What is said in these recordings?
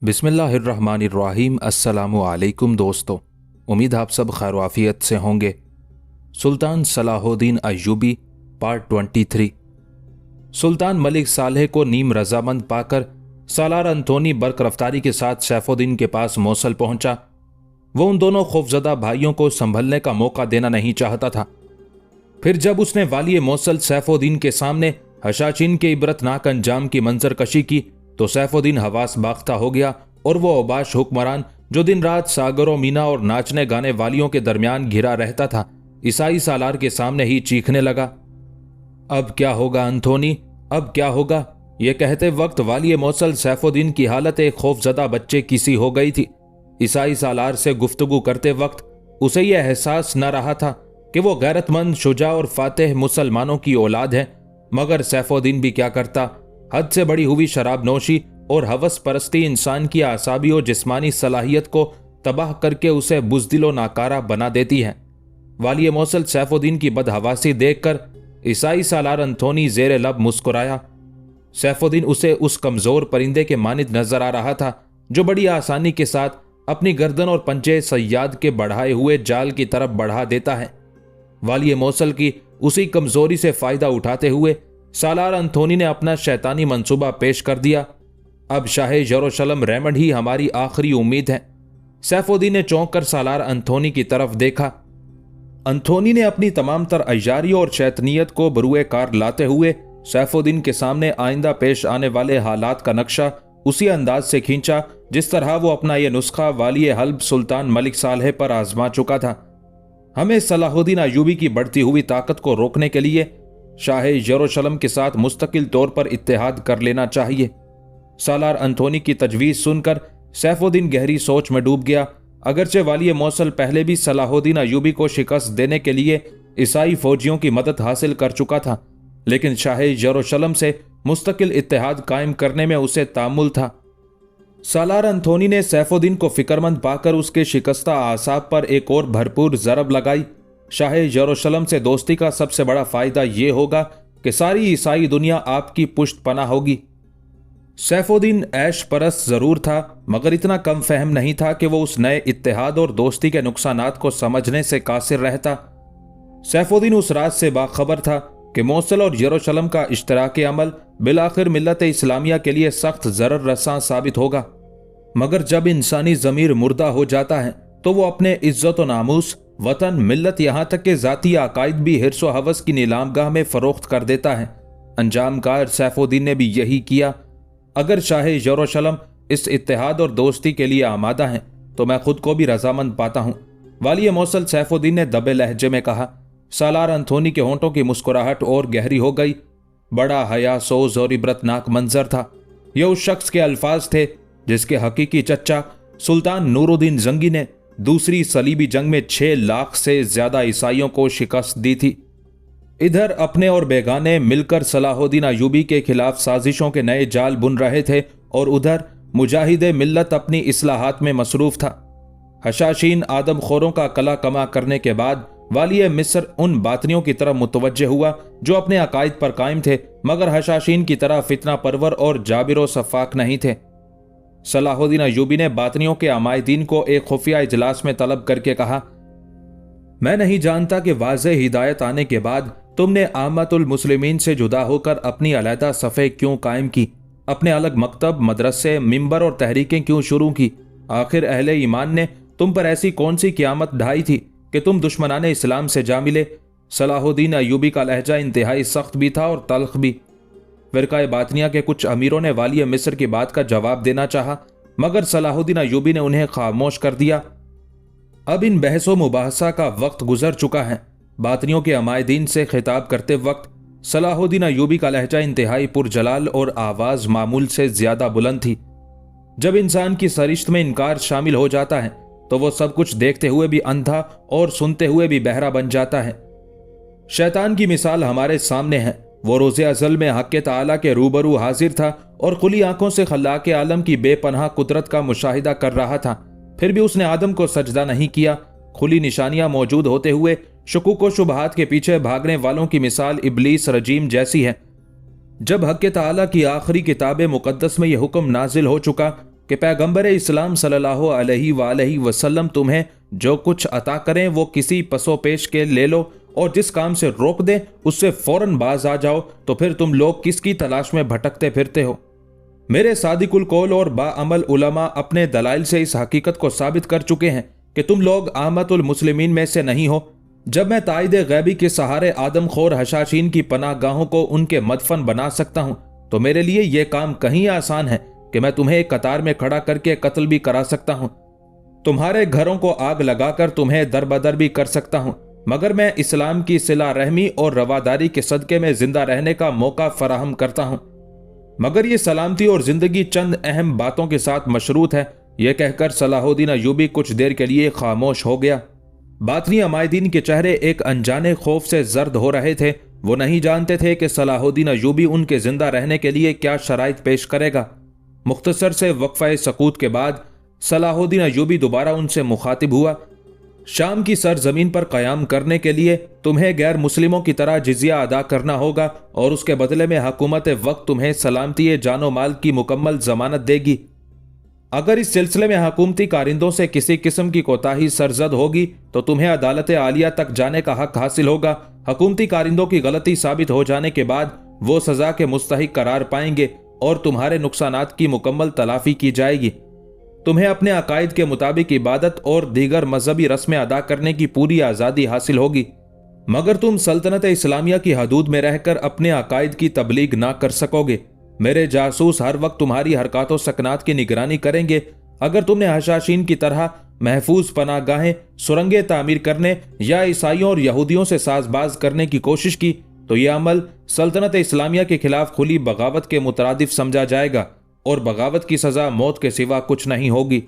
बिस्मिल्लाहिर्रहमानिर्रहीम। अस्सलामु अलैकुम दोस्तों, उम्मीद आप सब खैर आफियत से होंगे। सुल्तान सलाहुद्दीन अय्यूबी पार्ट 23। सुल्तान मलिक सालेह को नीम रजामंद पाकर सालार अंथोनी बर्क रफ्तारी के साथ सैफुद्दीन के पास मौसल पहुंचा। वो उन दोनों खौफजदा भाइयों को संभलने का मौका देना नहीं चाहता था। फिर जब उसने वाली मौसल सैफुद्दीन के सामने हशाशीन के इबरतनाक अंजाम की मंजर कशी की तो सैफुद्दीन हवास बाख्ता हो गया और वो औबाश हुक्मरान जो दिन रात सागरों मीना और नाचने गाने वालियों के दरमियान घिरा रहता था, ईसाई सालार के सामने ही चीखने लगा, अब क्या होगा अंथोनी, अब क्या होगा। ये कहते वक्त वाली मौसल सैफुद्दीन की हालत एक खौफजदा बच्चे की सी हो गई थी। ईसाई सालार से गुफ्तगू करते वक्त उसे यह एहसास न रहा था कि वो गैरतमंद, शुजा और फातेह मुसलमानों की औलाद है। मगर सैफुद्दीन भी क्या करता, हद से बड़ी हुई शराब नोशी और हवस परस्ती इंसान की आसाबी और जिस्मानी सलाहियत को तबाह करके उसे बुज़दिल और नाकारा बना देती है। वाली मौसल सैफुद्दीन की बदहवासी देखकर ईसाई सालार अंथोनी जेर लब मुस्कुराया। सैफुद्दीन उसे उस कमजोर परिंदे के मानिद नजर आ रहा था जो बड़ी आसानी के साथ अपनी गर्दन और पंजे सयाद के बढ़ाए हुए जाल की तरफ बढ़ा देता है। वाली मौसल की उसी कमजोरी से फायदा उठाते हुए सालार अंथोनी ने अपना शैतानी मंसूबा पेश कर दिया। अब शाह यरूशलेम रेमंड ही हमारी आखिरी उम्मीद है। सैफुद्दीन ने चौंक कर सालार अंथोनी की तरफ देखा। अंथोनी ने अपनी तमाम तर अय्यारी और शैतानियत को बरूए कार लाते हुए सैफुद्दीन के सामने आइंदा पेश आने वाले हालात का नक्शा उसी अंदाज से खींचा जिस तरह वो अपना यह नुस्खा वाली हल्ब सुल्तान मलिक सालेह पर आजमा चुका था। हमें सलाहुद्दीन अय्यूबी की बढ़ती हुई ताकत को रोकने के लिए शाह यरूशलेम के साथ मुस्तकिल तौर पर इत्तेहाद कर लेना चाहिए। सालार अंथोनी की तजवीज़ सुनकर सैफुद्दीन गहरी सोच में डूब गया। अगरचे वाली मौसल पहले भी सलाहुद्दीन अय्यूबी को शिकस्त देने के लिए ईसाई फौजियों की मदद हासिल कर चुका था, लेकिन शाह यरूशलेम से मुस्तकिल इत्तेहाद कायम करने में उसे तामुल था। सालार अंथोनी ने सैफुद्दीन को फिक्रमंद पाकर उसके शिकस्ता आसाब पर एक और भरपूर ज़रब लगाई। शाह यरूशलेम से दोस्ती का सबसे बड़ा फायदा यह होगा कि सारी ईसाई दुनिया आपकी पुष्ट पनाह होगी। सैफुद्दीन ऐश परस्त जरूर था, मगर इतना कम फहम नहीं था कि वो उस नए इत्तेहाद और दोस्ती के नुकसानात को समझने से कासिर रहता। सैफुद्दीन उस राज से बाखबर था कि मौसल और यरूशलेम का इश्तराक अमल बिलाखिर मिल्लत इस्लामिया के लिए सख्त ज़रर रसां साबित होगा। मगर जब इंसानी ज़मीर मुर्दा हो जाता है तो वो अपने इज्जत व नामूस, वतन, मिल्लत, यहाँ तक के ज़ाती अकायद भी हिर्स व हवस की नीलामगाह में फ़रोख्त कर देता है। अंजामकार सैफुद्दीन ने भी यही किया। अगर शाह यरूशलेम इस इत्तेहाद और दोस्ती के लिए आमादा है तो मैं खुद को भी रजामंद पाता हूँ। वाली मौसल सैफुद्दीन ने दबे लहजे में कहा। सालार अंथोनी के होंठों की मुस्कुराहट और गहरी हो गई। बड़ा हयासोज और इबरतनाक मंजर था। यह उस शख्स के अल्फाज थे जिसके हकीकी चच्चा सुल्तान नूरुद्दीन जंगी ने दूसरी सलीबी जंग में 6 लाख से ज्यादा ईसाइयों को शिकस्त दी थी। इधर अपने और बेगाने मिलकर सलाहुद्दीन अय्यूबी के खिलाफ साजिशों के नए जाल बुन रहे थे और उधर मुजाहिद मिल्लत अपनी इस्लाहात में मसरूफ था। हशाशीन आदमखोरों का कला कमा करने के बाद वाली मिस्र उन बातनियों की तरफ मुतवज्जे हुआ जो अपने अकायद पर कायम थे, मगर हशाशीन की तरह फितना परवर और जाबिर सफ़ाक नहीं थे। सलाहुद्दीन अय्यूबी ने बातनियों के अमायदीन को एक खुफिया इजलास में तलब करके कहा, मैं नहीं जानता कि वाज़ेह हिदायत आने के बाद तुमने आमतुल मुस्लिमीन से जुदा होकर अपनी अलहदा सफ़े क्यों कायम की, अपने अलग मकतब, मदरसे, मिंबर और तहरीकें क्यों शुरू की। आखिर अहले ईमान ने तुम पर ऐसी कौन सी क़यामत ढाई थी कि तुम दुश्मनाने इस्लाम से जा मिले। सलाहुद्दीन अय्यूबी का लहजा इंतहाई सख्त भी था और तल्ख भी। फ़िरक़ाए बातनिया के कुछ अमीरों ने वाली मिस्र की बात का जवाब देना चाहा, मगर सलाहुद्दीन अय्यूबी ने उन्हें खामोश कर दिया। अब इन बहसो मुबाहसा का वक्त गुजर चुका है। बातनियों के अमायदीन से खिताब करते वक्त सलाहुद्दीन अय्यूबी का लहजा इंतहाई पुरजलाल और आवाज़ मामूल से ज़्यादा बुलंद थी। जब इंसान की सरिश्त में इनकार शामिल हो जाता है तो वो सब कुछ देखते हुए भी अंधा और सुनते हुए भी बहरा बन जाता है। शैतान की मिसाल हमारे सामने है। वो रोज़े अज़ल में हक़ ताला के रूबरू हाजिर था और खुली आंखों से खल्लाक़ आलम की बेपनाह कुदरत का मुशाहिदा कर रहा था। फिर भी उसने आदम को सजदा नहीं किया खुली निशानियां मौजूद होते हुए शुकूक व शुबहात के पीछे भागने वालों की मिसाल इब्लीस रजीम जैसी है। जब हक़ ताला की आखिरी किताब मुक़द्दस में यह हुक्म नाजिल हो चुका कि पैगंबर इस्लाम सल्लल्लाहु अलैहि वसल्लम तुम्हें जो कुछ अता करें वो किसी पसो पेश के ले लो और जिस काम से रोक दें उससे फौरन बाज आ जाओ, तो फिर तुम लोग किसकी तलाश में भटकते फिरते हो। मेरे सादिकुल कौल और बाअमल उलमा अपने दलाइल से इस हकीकत को साबित कर चुके हैं कि तुम लोग आमतुल मुस्लिमीन में से नहीं हो। जब मैं ताइद गैबी के सहारे आदमखोर हशाशीन की पनाहगाहों को उनके मदफन बना सकता हूं, तो मेरे लिए यह काम कहीं आसान है कि मैं तुम्हें एक कतार में खड़ा करके कत्ल भी करा सकता हूं, तुम्हारे घरों को आग लगाकर तुम्हें दरबदर भी कर सकता हूं, मगर मैं इस्लाम की सिला रहमी और रवादारी के सदके में जिंदा रहने का मौका फराहम करता हूं। मगर ये सलामती और जिंदगी चंद अहम बातों के साथ मशरूत है। यह कहकर सलाहुद्दीन अय्यूबी कुछ देर के लिए खामोश हो गया। बातनी अमायदीन के चेहरे एक अनजाने खौफ से जर्द हो रहे थे। वो नहीं जानते थे कि सलाहुद्दीन अय्यूबी उनके जिंदा रहने के लिए क्या शराइत पेश करेगा। मुख्तसर से वक्फा सकूत के बाद सलाहुद्दीन अय्यूबी दोबारा उनसे मुखातिब हुआ। शाम की सरजमीन पर कयाम करने के लिए तुम्हें गैर मुस्लिमों की तरह जिजिया अदा करना होगा और उसके बदले में हुकूमत वक्त तुम्हें सलामती जानो माल की मुकम्मल जमानत देगी। अगर इस सिलसिले में हुकूमती कारिंदों से किसी किस्म की कोताही सरजद होगी तो तुम्हें अदालत आलिया तक जाने का हक हासिल होगा। हुकूमती कारिंदों की गलती साबित हो जाने के बाद वो सजा के मुस्तहिक करार पाएंगे और तुम्हारे नुकसानात की मुकम्मल तलाफी की जाएगी। तुम्हें अपने अकायद के मुताबिक इबादत और दीगर मजहबी रस्में अदा करने की पूरी आज़ादी हासिल होगी, मगर तुम सल्तनत इस्लामिया की हदूद में रहकर अपने अकायद की तबलीग ना कर सकोगे। मेरे जासूस हर वक्त तुम्हारी हरकतों सकनात की निगरानी करेंगे। अगर तुमने हशाशीन की तरह महफूज पनाहगाहें सुरंगें तामीर करने या ईसाइयों और यहूदियों से साजबाज करने की कोशिश की तो यह अमल सल्तनत इस्लामिया के खिलाफ खुली बगावत के मुतरादिफ समझा जाएगा और बगावत की सजा मौत के सिवा कुछ नहीं होगी।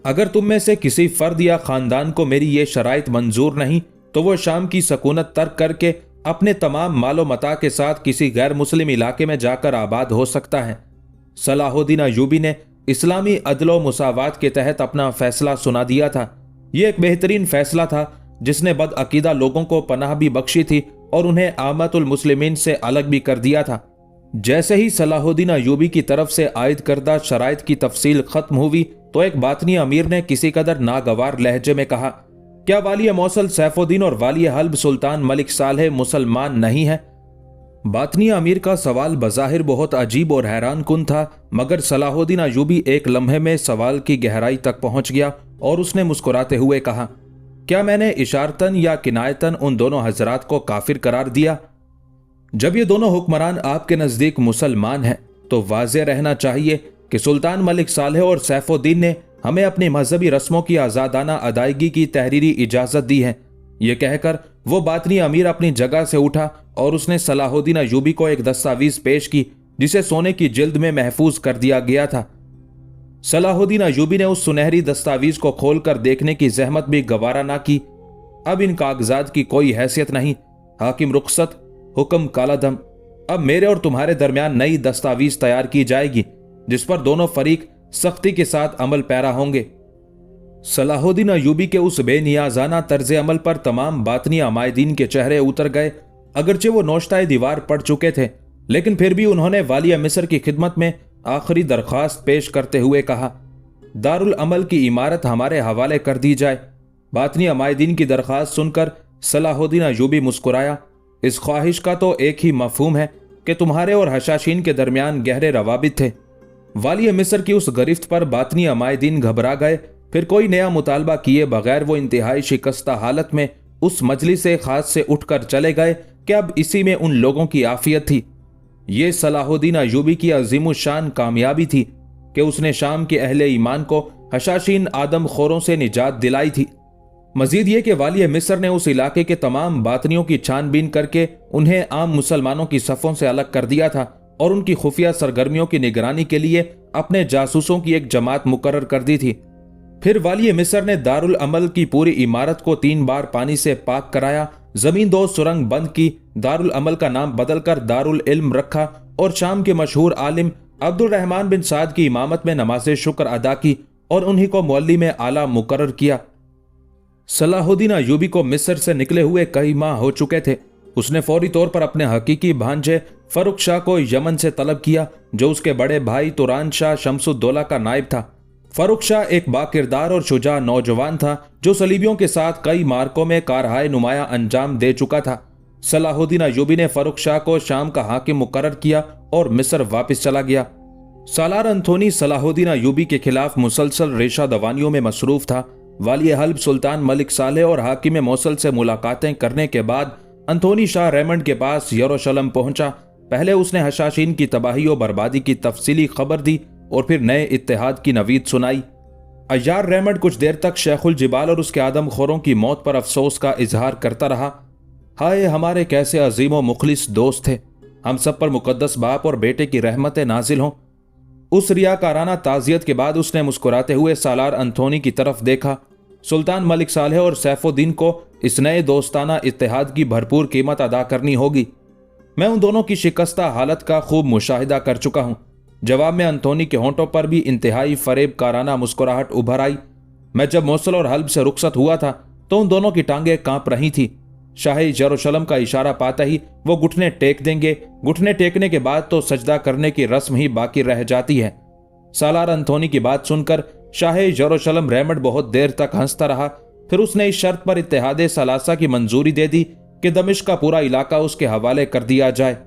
अगर तुम में से किसी फर्द या खानदान को मेरी ये शराइत मंजूर नहीं तो वह शाम की सकूनत तर्क करके अपने तमाम मालो मता के साथ किसी गैर मुस्लिम इलाके में जाकर आबाद हो सकता है। सलाहुद्दीन अय्यूबी ने इस्लामी अदलो मुसावात के तहत अपना फैसला सुना दिया था। यह एक बेहतरीन फैसला था जिसने बदअकीदा लोगों को पनाह भी बख्शी थी और उन्हें आमतुल मुस्लिमीन से अलग भी कर दिया था। जैसे ही सलाहुद्दीन अय्यूबी की तरफ से आयद करदा शराइत की तफसील खत्म हुई तो एक बातनी अमीर ने किसी कदर नागवार लहजे में कहा, क्या वाली मौसल सैफुद्दीन और वाली हल्ब सुल्तान मलिक सालेह मुसलमान नहीं है? बातनी अमीर का सवाल बज़ाहिर बहुत अजीब और हैरान कुन था, मगर सलाहुद्दीन अय्यूबी एक लम्हे में सवाल की गहराई तक पहुंच गया और उसने मुस्कुराते हुए कहा, क्या मैंने इशारतन या किनायतन उन दोनों हजरात को काफिर करार दिया? जब ये दोनों हुक्मरान आपके नजदीक मुसलमान हैं तो वाज़ेह रहना चाहिए कि सुल्तान मलिक सालेह और सैफुद्दीन ने हमें अपनी मजहबी रस्मों की आज़ादाना अदायगी की तहरीरी इजाज़त दी है। यह कहकर वो बातनी अमीर अपनी जगह से उठा और उसने सलाहुद्दीन अय्यूबी को एक दस्तावीज पेश की जिसे सोने की जिल्द में महफूज कर दिया गया था। सलाहुद्दीन अय्यूबी ने उस सुनहरी दस्तावीज को खोलकर देखने की जहमत भी गवारा ना की। अब इन कागजात की कोई हैसियत नहीं। हाकिम रुखसत, हुक्म कालादम। अब मेरे और तुम्हारे दरमियान नई दस्तावीज तैयार की जाएगी जिस पर दोनों फरीक सख्ती के साथ अमल पैरा होंगे। सलाहुद्दीन अय्यूबी के उस बेनियाजाना तर्ज अमल पर तमाम बातनी अमायदीन के चेहरे उतर गए। अगरचे वो नौश्ताए दीवार पड़ चुके थे, लेकिन फिर भी उन्होंने वालिया मिस्र की खिदमत में आखिरी दरख्वास्त पेश करते हुए कहा, दारुल अमल की इमारत हमारे हवाले कर दी जाए। बातनी अमायदीन की दरख्वास्त सुनकर सलाहुद्दीन अय्यूबी मुस्कुराया। इस ख्वाहिश का तो एक ही मफहूम है कि तुम्हारे और हशाशीन के दरमियान गहरे रवाबित थे। वाली मिस्र की उस गिरफ्त पर बातनी अमायदीन घबरा गए। फिर कोई नया मुतालबा किए बगैर वो इंतहाई शिकस्ता हालत में उस मजलिस खास से उठकर चले गए कि अब इसी में उन लोगों की आफियत थी। ये सलाहुद्दीन अय्यूबी की अजीमुशान कामयाबी थी कि उसने शाम के अहले ईमान को हशाशीन आदम खोरों से निजात दिलाई थी। मजीद ये कि वाली मिस्र ने उस इलाके के तमाम बातनियों की छानबीन करके उन्हें आम मुसलमानों की सफ़ों से अलग कर दिया था और उनकी खुफिया सरगर्मियों की निगरानी के लिए अपने जासूसों की एक जमात मुकर्रर कर दी थी। फिर वाली मिस्र ने दारुल अमल की पूरी इमारत को 3 बार पानी से पाक कराया, जमीन 2 सुरंग बंद की, दारुल अमल का नाम बदलकर दारुल इल्म रखा और शाम के मशहूर आलिम अब्दुल रहमान बिन साद की इमामत में नमाज शुक्र अदा की और उन्हीं को मौली में आला मुकर्रर किया। सलाहुद्दीन अय्यूबी को मिस्र से निकले हुए कई माह हो चुके थे। उसने फौरी तौर पर अपने हकीकी भांजे फर्रुख शाह को यमन से तलब किया, जो उसके बड़े भाई तुरान शाह शम्सुद्दौला का नायब था। फर्रुख शाह एक बाकिरदार और शुजा नौजवान था, जो सलीबियों के साथ कई मार्कों में कारहाय नुमाया अंजाम दे चुका था। सलाहुद्दीन अय्यूबी ने फर्रुख शाह को शाम का हाकिम मुकर्रर किया और मिस्र वापस चला गया। सालार अंथोनी सलाहुद्दीन अय्यूबी के खिलाफ मुसलसल रेशा दवानियों में मसरूफ था। वाली हल्ब सुल्तान मलिक सालेह और हाकिम मौसल से मुलाकातें करने के बाद अंथोनी शाह रेमंड के पास यरूशलेम पहुंचा। पहले उसने हशाशीन की तबाही और बर्बादी की तफसीली खबर दी और फिर नए इत्तेहाद की नवीद सुनाई। अय्यार रेमंड कुछ देर तक शेखुल जिबाल और उसके आदमखोरों की मौत पर अफसोस का इजहार करता रहा। हाय हमारे कैसे अजीम व मुखलिस दोस्त थे, हम सब पर मुकद्दस बाप और बेटे की रहमतें नाजिल हों। उस रियाकाराना ताजियत के बाद उसने मुस्कुराते हुए सालार अंथोनी की तरफ देखा। सुल्तान मलिक सालेह और सैफुद्दीन को इस नए दोस्ताना इत्तेहाद की भरपूर कीमत अदा करनी होगी। मैं उन दोनों की शिकस्ता हालत का खूब मुशाहिदा कर चुका हूं। जवाब में अंथोनी के होंठों पर भी इंतहाई फरेब काराना मुस्कुराहट उभर आई। मैं जब मौसल और हल्ब से रुखसत हुआ था तो उन दोनों की टांगें कांप रही थी। शाही यरूशलेम का इशारा पाते ही वो घुटने टेक देंगे। घुटने टेकने के बाद तो सजदा करने की रस्म ही बाकी रह जाती है। सालार अंथोनी की बात सुनकर शाह यरूशलेम रेमंड बहुत देर तक हंसता रहा। फिर उसने इस शर्त पर इत्तेहादे सलासा की मंजूरी दे दी कि दमिश्क का पूरा इलाका उसके हवाले कर दिया जाए।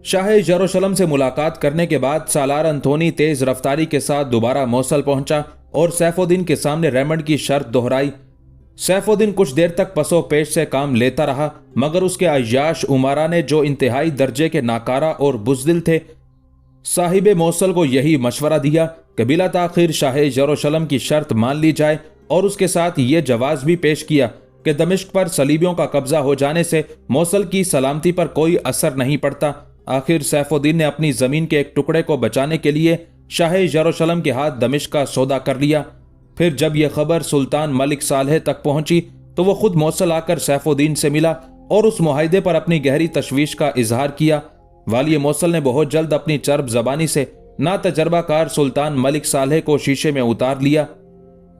शाह यरूशलेम से मुलाकात करने के बाद सालार अंथोनी तेज रफ्तारी के साथ दोबारा मौसल पहुंचा और सैफुद्दीन के सामने रेमंड की शर्त दोहराई। सैफुद्दीन कुछ देर तक पसो पेश से काम लेता रहा, मगर उसके अय्याश उमारा ने, जो इंतहाई दर्जे के नाकारा और बुज़दिल थे, साहिब मौसल को यही मशवरा दिया कि बिला ताखिर शाह यरूशलेम की शर्त मान ली जाए और उसके साथ ये जवाज भी पेश किया कि दमिश्क पर सलीबियों का कब्जा हो जाने से मौसल की सलामती पर कोई असर नहीं पड़ता। आखिर सैफुद्दीन ने अपनी जमीन के एक टुकड़े को बचाने के लिए शाह यरूशलेम के हाथ दमिश्क का सौदा कर लिया। फिर जब यह खबर सुल्तान मलिक सालेह तक पहुंची तो वह खुद मौसल आकर सैफुद्दीन से मिला और उस मुआहिदे पर अपनी गहरी तशवीश का इजहार किया। वाली मौसल ने बहुत जल्द अपनी चर्ब जबानी से ना तजर्बाकार सुल्तान मलिक सालेह को शीशे में उतार लिया।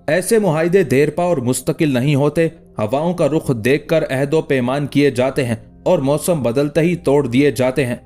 ऐसे मुआहिदे देरपा और मुस्तकिल नहीं होते, हवाओं का रुख देखकर अहदो पैमान किए जाते हैं और मौसम बदलते ही तोड़ दिए जाते हैं।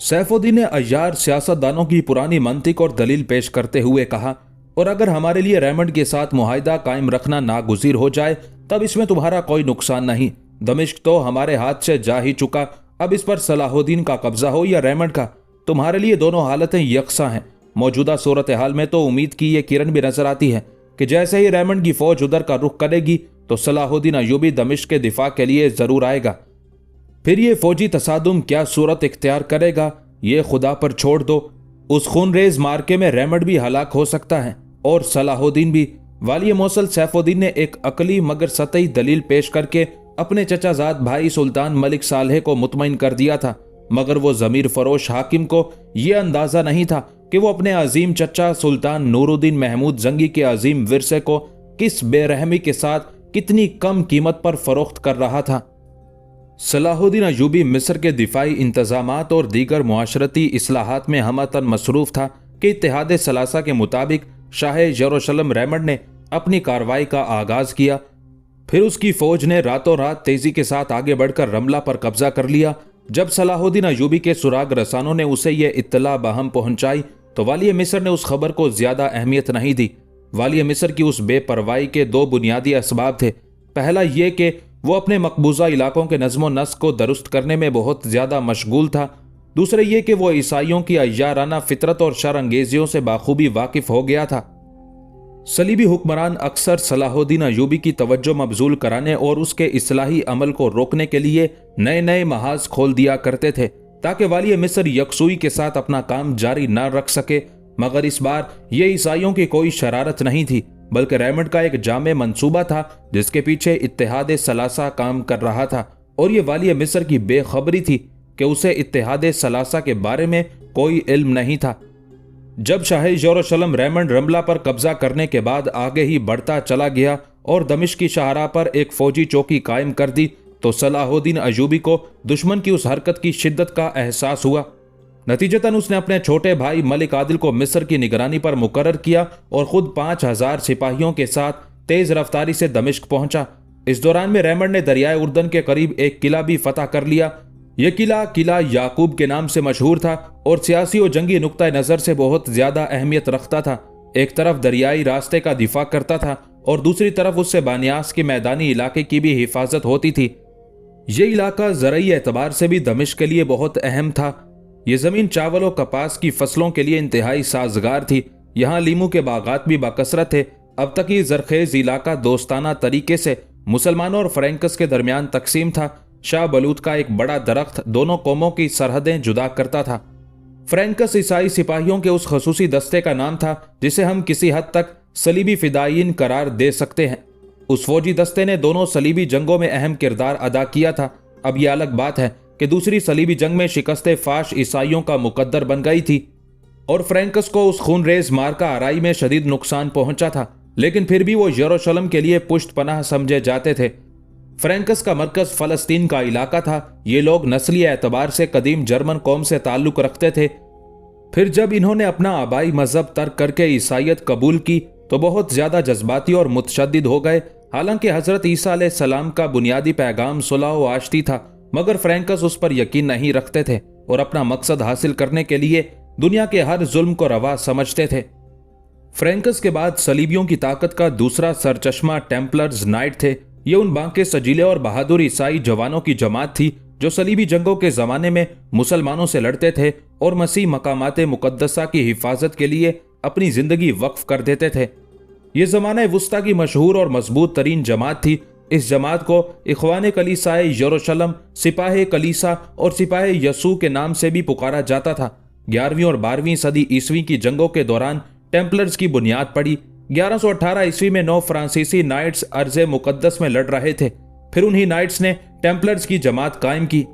सैफुद्दीन ने अय्यार सियासतदानों की पुरानी मंतिक और दलील पेश करते हुए कहा, और अगर हमारे लिए रेमंड के साथ मुआहिदा कायम रखना नागुज़ीर हो जाए तब इसमें तुम्हारा कोई नुकसान नहीं। दमिश्क तो हमारे हाथ से जा ही चुका, अब इस पर सलाहुद्दीन का कब्जा हो या रेमंड का, तुम्हारे लिए दोनों हालतें यकसा हैं। मौजूदा सूरत हाल में तो उम्मीद की ये किरण भी नजर आती है कि जैसे ही रेमंड की फौज उधर का रुख करेगी तो सलाहुद्दीन अय्यूबी दमिश्क के दिफा के लिए जरूर आएगा। फिर ये फौजी तसादुम क्या सूरत इख्तियार करेगा ये खुदा पर छोड़ दो। उस खूनरेज मार्के में रेमंड भी हलाक हो सकता है और सलाहुद्दीन भी। वाली मौसल सैफुद्दीन ने एक अकली मगर सतही दलील पेश करके अपने चचाजाद भाई सुल्तान मलिक सालेह को मुतमईन कर दिया था, मगर वो जमीर फरोश हाकिम को यह अंदाजा नहीं था कि वो अपने अजीम चचा सुल्तान नूरुद्दीन महमूद जंगी के अजीम विरसे को किस बेरहमी के साथ कितनी कम कीमत पर फरोख्त कर रहा था। सलाहुद्दीन अय्यूबी मिस्र के दिफाई इंतजामात और दीगर मुआशरती इस्लाहात में हमतन मसरूफ था कि इत्तेहाद सलासा के मुताबिक शाह यरूशलेम रेमंड ने अपनी कार्रवाई का आगाज किया। फिर उसकी फौज ने रातों रात तेजी के साथ आगे बढ़कर रमला पर कब्जा कर लिया। जब सलाहुद्दीन अय्यूबी के सुराग रसानों ने उसे यह इत्तला बहम पहुंचाई तो वाली मिस्र ने उस खबर को ज्यादा अहमियत नहीं दी। वाली मिस्र की उस बेपरवाही के दो बुनियादी असबाब थे। पहला यह कि वो अपने मकबूजा इलाकों के नज़्मो नस्क को दुरुस्त करने में बहुत ज्यादा मशगूल था। दूसरे ये कि वो ईसाइयों की अय्याराना फितरत और शर अंगेजियों से बाखूबी वाकिफ हो गया था। सलीबी हुक्मरान अक्सर सलाहुद्दीन अय्यूबी की तवज्जो मबजूल कराने और उसके इस्लाही अमल को रोकने के लिए नए नए महाज खोल दिया करते थे ताकि वाली मिस्र यकसुई के साथ अपना काम जारी न रख सके। मगर इस बार ये ईसाइयों की कोई शरारत नहीं थी, बल्कि रेमंड का एक जामे मंसूबा था जिसके पीछे इत्तेहाद सलासा काम कर रहा था, और ये वाली मिस्र की बेखबरी थी कि उसे इत्तेहाद सलासा के बारे में कोई इल्म नहीं था। जब शाह यरूशलेम रेमंड रमला पर कब्जा करने के बाद आगे ही बढ़ता चला गया और दमिश्क की शाहराह पर एक फौजी चौकी कायम कर दी तो सलाहुद्दीन अय्यूबी को दुश्मन की उस हरकत की शिद्दत का एहसास हुआ। नतीजतन उसने अपने छोटे भाई मलिक आदिल को मिस्र की निगरानी पर मुकर्रर किया और खुद 5000 सिपाहियों के साथ तेज रफ्तारी से दमिश्क पहुंचा। इस दौरान में रेमंड ने दरियाए उर्दन के करीब एक किला भी फतह कर लिया। यह किला याकूब के नाम से मशहूर था और सियासी और जंगी नुक्ता नज़र से बहुत ज्यादा अहमियत रखता था। एक तरफ दरियाई रास्ते का दिफा करता था और दूसरी तरफ उससे बानियास के मैदानी इलाके की भी हिफाजत होती थी। ये इलाका ज़रई एतबार से भी दमिश्क के लिए बहुत अहम था। ये ज़मीन चावल और कपास की फसलों के लिए इंतहाई साजगार थी। यहाँ लीमू के बागात भी बाकसरत थे। अब तक ये जरखेज इलाका दोस्ताना तरीके से मुसलमानों और फ्रैंकस के दरमियान तकसीम था। शाह बलूत का एक बड़ा दरख्त दोनों कौमों की सरहदें जुदा करता था। फ्रैंकस ईसाई सिपाहियों के उस खसूसी दस्ते का नाम था जिसे हम किसी हद तक सलीबी फिदायीन करार दे सकते हैं। उस फौजी दस्ते ने दोनों सलीबी जंगों में अहम किरदार अदा किया था। अब यह अलग बात है कि दूसरी सलीबी जंग में शिकस्ते फाश ईसाइयों का मुकद्दर बन गई थी और फ्रैंकस को उस खूनरेज मार्का आराई में शदीद नुकसान पहुंचा था, लेकिन फिर भी वो यरूशलेम के लिए पुष्ट पनाह समझे जाते थे। फ्रैंकस का मरकज फलस्तीन का इलाका था। ये लोग नस्ली एतबार से कदीम जर्मन कौम से ताल्लुक रखते थे। फिर जब इन्होंने अपना आबाई मजहब तर्क करके ईसाइयत कबूल की तो बहुत ज्यादा जज्बाती और मुतशद्दिद हो गए। हालांकि हजरत ईसा अलैहिस्सलाम का बुनियादी पैगाम सुलह व आश्ती था, मगर फ्रैंकस उस पर यकीन नहीं रखते थे और अपना मकसद हासिल करने के लिए दुनिया के हर जुल्म को रवा समझते थे। फ्रैंकस के बाद सलीबियों की ताकत का दूसरा सरचश्मा टेम्पलर्स नाइट थे। ये उन बांके सजीले और बहादुर ईसाई जवानों की जमात थी जो सलीबी जंगों के जमाने में मुसलमानों से लड़ते थे और मसीह मकामाते मुकद्दसा की हिफाजत के लिए अपनी जिंदगी वक्फ कर देते थे। ये ज़माना वुस्ता की मशहूर और मजबूत तरीन जमात थी। इस जमात को इख्वान कलीसाए यरूशलेम, सिपाह कलीसा और सिपाह यसू के नाम से भी पुकारा जाता था। 11वीं और 12वीं सदी ईस्वी की जंगों के दौरान टेम्पलर्स की बुनियाद पड़ी। 1118 ईस्वी में 9 फ्रांसीसी नाइट्स अर्ज़े मुकद्दस में लड़ रहे थे। फिर उन्हीं नाइट्स ने टेम्पलर्स की जमात कायम की।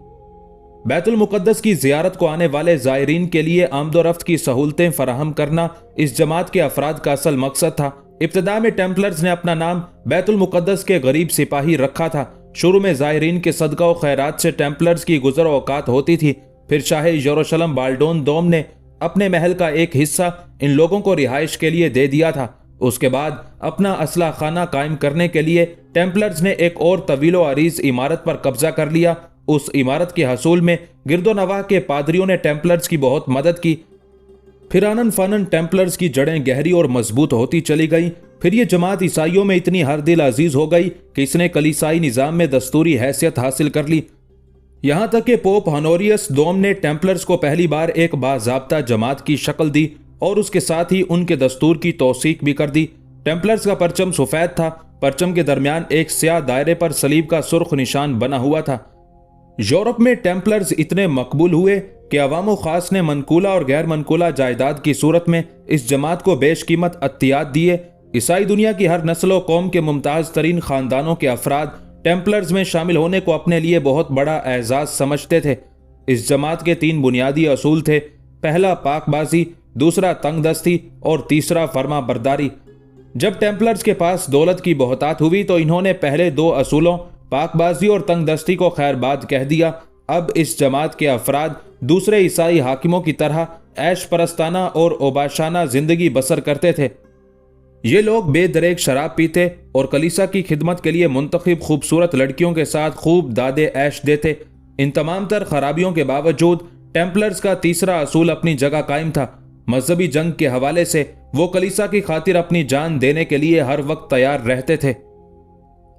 बैतुल मुकद्दस की जियारत को आने वाले ज़ायरीन के लिए आमदोरफ्त की सहूलतें फराहम करना इस जमात के अफराद का असल मकसद था। इब्तिदा में टेम्पलर्स ने अपना नाम बैतुल मुकद्दस के गरीब सिपाही रखा था। शुरू में ज़ायरीन के सदका व खैरात से टेम्पलर्स की गुजर औकात होती थी। फिर शाह यरूशलेम बाल्डोन दोम ने अपने महल का एक हिस्सा इन लोगों को रिहाइश के लिए दे दिया था। उसके बाद अपना असला खाना कायम करने के लिए टेम्पलर्स ने एक और तवीलो अरीज इमारत पर कब्जा कर लिया। उस इमारत के हसूल में गिरदोनवाह के पादरियों ने टेम्पलर्स की बहुत मदद की। फिर आनन फानन टेम्पलर्स की जड़ें गहरी और मजबूत होती चली गईं। फिर ये जमात ईसाइयों में इतनी हर दिल अजीज हो गई कि इसने कलीसाई निज़ाम में दस्तूरी हैसियत हासिल कर ली। यहाँ तक कि पोप हनोरियस दोम ने टेम्पलर्स को पहली बार एक बाज़ाब्ता जमात की शक्ल दी और उसके साथ ही उनके दस्तूर की तौसीक भी कर दी। टेम्पलर्स का परचम सफ़ेद था। परचम के दरमियान एक स्याह दायरे पर सलीब का सुर्ख निशान बना हुआ था। यूरोप में टेम्पलर्स इतने मकबूल हुए कि अवाम खास ने मनकूला और गैर मनकूला जायदाद की सूरत में इस जमात को बेशकीमत अत्तियात दिए। ईसाई दुनिया की हर नस्ल व कौम के मुमताज़ तरीन ख़ानदानों के अफराद टेम्पलर्स में शामिल होने को अपने लिए बहुत बड़ा एजाज़ समझते थे। इस जमात के 3 बुनियादी असूल थे। पहला पाकबाजी, दूसरा तंगदस्ती और तीसरा फर्मा बरदारी। जब टेम्पलर्स के पास दौलत की बहुतात हुई तो इन्होंने पहले 2 असूलों पाकबाजी और तंगदस्ती को खैरबाद कह दिया। अब इस जमात के अफराद दूसरे ईसाई हाकिमों की तरह ऐश परस्ताना और ओबाशाना जिंदगी बसर करते थे। ये लोग बेदरेग शराब पीते और कलीसा की खिदमत के लिए मुंतखब खूबसूरत लड़कियों के साथ खूब दादे ऐश देते। इन तमाम तर खराबियों के बावजूद टेम्पलर्स का तीसरा असूल अपनी जगह कायम था। मजहबी जंग के हवाले से वो कलीसा की खातिर अपनी जान देने के लिए हर वक्त तैयार रहते थे।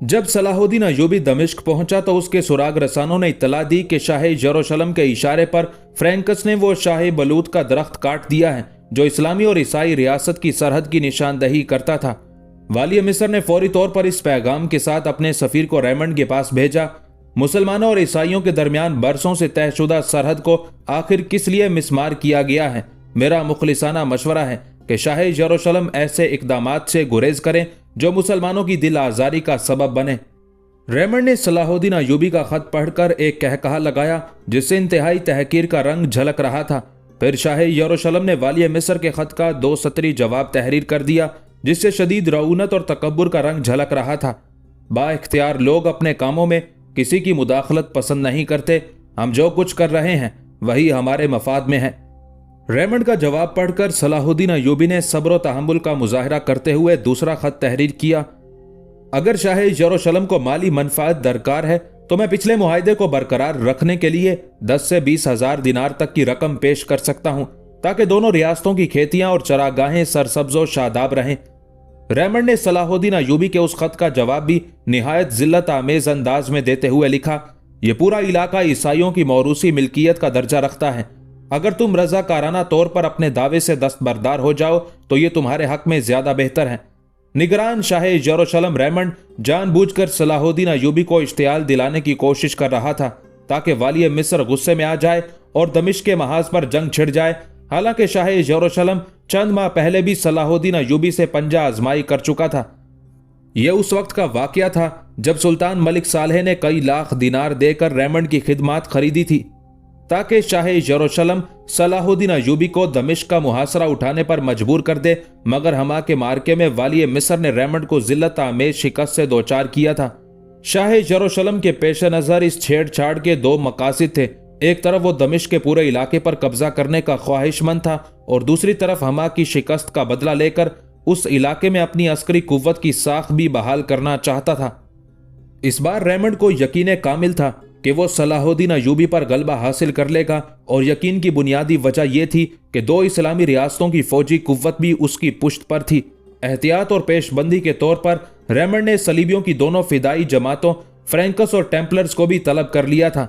जब सलाहुद्दीन अय्यूबी दमिश्क पहुंचा तो उसके सुराग रसानों ने इत्तला दी कि शाह यरूशलेम के इशारे पर फ्रैंकस ने वो शाह बलूत का दरख्त काट दिया है जो इस्लामी और ईसाई रियासत की सरहद की निशानदही करता था। वाली मिस्र ने फौरी तौर पर इस पैगाम के साथ अपने सफीर को रेमंड के पास भेजा। मुसलमानों और ईसाइयों के दरमियान बरसों से तयशुदा सरहद को आखिर किस लिए मिसमार किया गया है? मेरा मुखलिसाना मशवरा है कि शाह यरूशलेम ऐसे इकदामात से गुरेज करें जो मुसलमानों की दिल आजारी का सबब बने। रेमंड ने सलाहुद्दीन अय्यूबी का खत पढ़कर एक कहकहा लगाया जिससे इंतहाई तहकीर का रंग झलक रहा था। फिर शाह यरूशलेम ने वाली मिस्र के खत का 2 सतरी जवाब तहरीर कर दिया जिससे शदीद रऊनत और तकब्बुर का रंग झलक रहा था। बाइख्तियार लोग अपने कामों में किसी की मुदाखलत पसंद नहीं करते। हम जो कुछ कर रहे हैं वही हमारे मफाद में है। रेमंड का जवाब पढ़कर सलाहुद्दीन अय्यूबी ने सब्र व तहम्मुल का मुजाहरा करते हुए दूसरा खत तहरीर किया। अगर शाह यरूशलेम को माली मनफात दरकार है तो मैं पिछले मुआहदे को बरकरार रखने के लिए 10 से 20 हजार दिनार तक की रकम पेश कर सकता हूं, ताकि दोनों रियासतों की खेतियां और चरागाहें सरसब्जो शादाब रहें। रेमंड ने सलाहुद्दीन अय्यूबी के उस खत का जवाब भी निहायत जिल्लत आमेज अंदाज में देते हुए लिखा, यह पूरा इलाका ईसाइयों की मौरूसी मिल्कियत का दर्जा रखता है। अगर तुम रजाकाराना तौर पर अपने दावे से दस्तबरदार हो जाओ तो ये तुम्हारे हक में ज्यादा बेहतर है। निगरान शाह यरूशलेम रेमंड जानबूझकर सलाहुद्दीन अय्यूबी को इश्तियाल दिलाने की कोशिश कर रहा था, ताकि वाली मिस्र गुस्से में आ जाए और दमिश्क के महाज पर जंग छिड़ जाए। हालांकि शाह यरूशलेम चंद माह पहले भी सलाहुद्दीन अय्यूबी से पंजा आजमाई कर चुका था। यह उस वक्त का वाकया था जब सुल्तान मलिक सालेह ने कई लाख दिनार देकर रेमंड की खिदमात खरीदी थी, ताकि शाह यरूशलेम सलाहुद्दीन अय्यूबी को दमिश्क का मुहासरा उठाने पर मजबूर कर दे। मगर हमा के मार्के में वाली मिस्र ने रेमंड को जिल्लत आमेज शिकस्त से दो चार किया था। शाह यरूशलेम के पेश नजर इस छेड़छाड़ के दो मकासद थे। एक तरफ वो दमिश्क के पूरे इलाके पर कब्जा करने का ख्वाहिशमंद था और दूसरी तरफ हमा की शिकस्त का बदला लेकर उस इलाके में अपनी अस्करी कुव्वत की साख भी बहाल करना चाहता था। इस बार रेमंड को यकीन कामिल था कि वो सलाहुद्दीन अय्यूबी पर गलबा हासिल कर लेगा, और यकीन की बुनियादी वजह यह थी कि दो इस्लामी रियासतों की फौजी कुव्वत भी उसकी पुश्त पर थी। एहतियात और पेशबंदी के तौर पर रेमंड ने सलीबियों की दोनों फिदाई जमातों फ्रैंकस और टेम्पलर्स को भी तलब कर लिया था।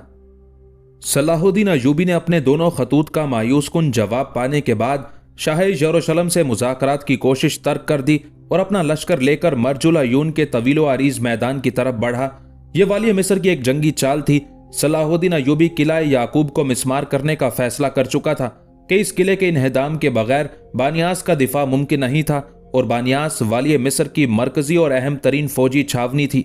सलाहुद्दीन अय्यूबी ने अपने दोनों खतूत का मायूस कुन जवाब पाने के बाद शाह यरूशलेम से मुज़ाकरात की कोशिश तर्क कर दी और अपना लश्कर लेकर मर्जुल अयून के तवीलो अरीज मैदान की तरफ बढ़ा। यह वाली मिस्र की एक जंगी चाल थी। सलाहुद्दीन अय्यूबी किला याकूब को मिस्मार करने का फैसला कर चुका था कि इस किले के इन्हेदाम के बगैर बानियास का दिफा मुमकिन नहीं था, और बानियास वाली मिस्र की मरकजी और अहम तरीन फौजी छावनी थी।